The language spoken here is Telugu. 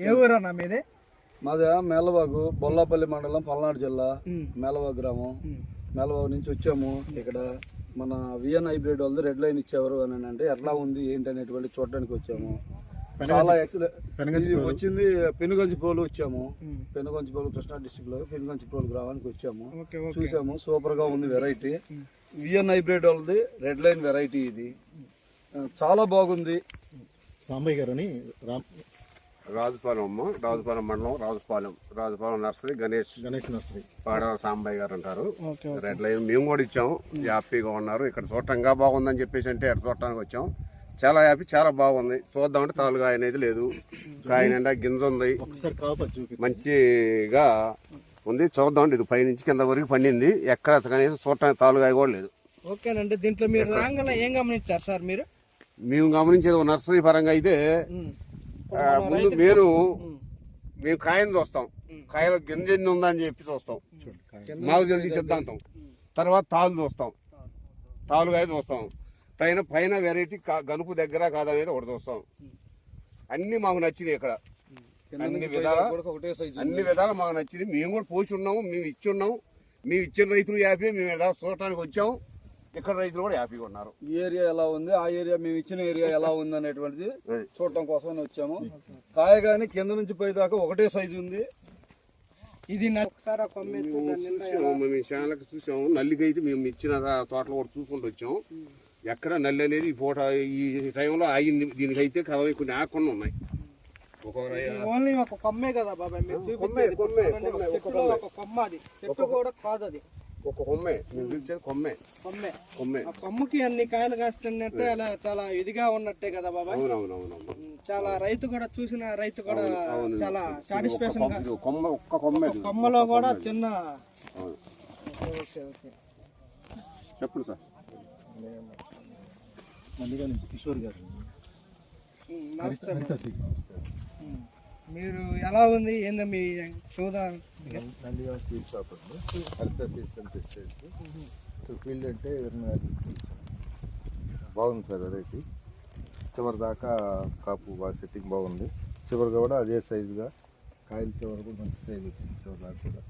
ఏ ఊరన్నా మీది? మాది మేలవాగు, బొల్లాపల్లి మండలం, పల్నాడు జిల్లా, మేలవాగు గ్రామం. మేలవాగు నుంచి వచ్చాము. ఇక్కడ మన విఎన్ హైబ్రిడ్ వాళ్ళు రెడ్ లైన్ ఇచ్చేవారు అని అంటే ఎట్లా ఉంది ఏంటి అనేటువంటి చూడడానికి వచ్చాము. చాలా ఎక్సలెంట్ వచ్చింది. పెనుగంచిప్రోలు వచ్చాము. పెనుగంచిప్రోలు కృష్ణా డిస్టిక్ లో పెనుగంచిప్రోలు గ్రామానికి వచ్చాము. చూసాము, సూపర్ గా ఉంది వెరైటీ. విఎన్ హైబ్రిడ్ వాళ్ళది రెడ్ లైన్ వెరైటీ ఇది, చాలా బాగుంది. సాంబయ్య గారు అని రాజుపాలెం మండలం, రాజుపాలెం నర్సరీ, గణేష్ నర్సరీ, పాడ సాంబయ్య గారు అంటారు. రెడ్ లైన్ మేము కూడా ఇచ్చాము. హ్యాపీగా ఉన్నారు. ఇక్కడ చూడటంగా బాగుందని చెప్పేసి అంటే అక్కడ చూడటానికి వచ్చాం. చాలా హ్యాపీ, చాలా బాగుంది. చూద్దామంటే తాలుగాయ అనేది లేదు, కాయ నిండా గింజ ఉంది, మంచిగా ఉంది. చూద్దామంటే ఇది పైనుంచి కింద వరకు పండింది. ఎక్కడ కనీసం చూడటానికి తాలుగాయ కూడా లేదు. ఓకేనండి. దీంట్లో మీరు రాంగంలో ఏం గమనించారు సార్? మేము గమనించేది నర్సరీ పరంగా అయితే ముందు మేము కాయను చూస్తాం, కాయలో గింజ ఎన్ని ఉందని చెప్పి చూస్తాం, మాకు తెలిసి సిద్ధాంతం. తర్వాత తాలు చూస్తాం, తాలుగాయ చూస్తాం, పైన వెరైటీ గనుపు దగ్గర కాదనేది ఒకటి చూస్తాం. అన్ని మాకు నచ్చినాయి. ఇక్కడ అన్ని విధాలు మాకు నచ్చినాయి. మేము కూడా పోసి ఉన్నాము, మేము ఇచ్చి ఉన్నాము. మేము ఇచ్చిన రైతులు హ్యాపీ, మేము చూడటానికి వచ్చాము. ఇక్కడ రైతులు కూడా హ్యాపీగా ఉన్నారు. ఈ ఏరియా ఎలా ఉంది, ఆ ఏరియా మేము ఇచ్చిన ఏరియా ఎలా ఉంది అనేటువంటిది చూడటం కోసం వచ్చాము. కాయ గానీ కింద నుంచి పై దాకా ఒకటే సైజు ఉంది. ఇది చూసాము. నల్లికైతే మేము ఇచ్చిన తోటలో కూడా చూసుకుంటూ వచ్చాము. ఎక్కడ నల్లి అనేది ఈ పూట ఈ టైంలో ఆగింది. దీనికైతే కదవి కొన్ని ఆకుండా ఉన్నాయి. ఓన్లీ ఒక కొమ్మే కదా బాబాయ్ మీరు చూపించేది? ఒక కొమ్మ, అది చెట్టు కూడా కాదు, అది ఒక కొమ్మే. మేము చూపించేది కొమ్మే. కొమ్మకి అన్ని కాయలు కాస్తున్నట్టే, అలా చాలా ఇదిగా ఉన్నట్టే కదా బాబాయ్? అవునవునవును. చాలా రైతు కూడా చూసిన రైతు కూడా చాలా సాటిస్ఫాక్షన్. కొమ్మలో కూడా చిన్న. చెప్పండి సార్. కిషోర్ గారు. మీరు ఎలా ఉంది ఏందో మీ చూద్దాం. నందిగా స్వీట్ షాప్ అండి, హరిత సీడ్స్ అని తెచ్చేసి ఫీల్డ్ అంటే బాగుంది సార్ వెరైటీ. చివరి దాకా కాపు బాగా సెట్టింగ్ బాగుంది. చివరిగా కూడా అదే సైజుగా కాయలు చివరి కూడా మంచి సైజు వచ్చింది. చివరి దాకా కూడా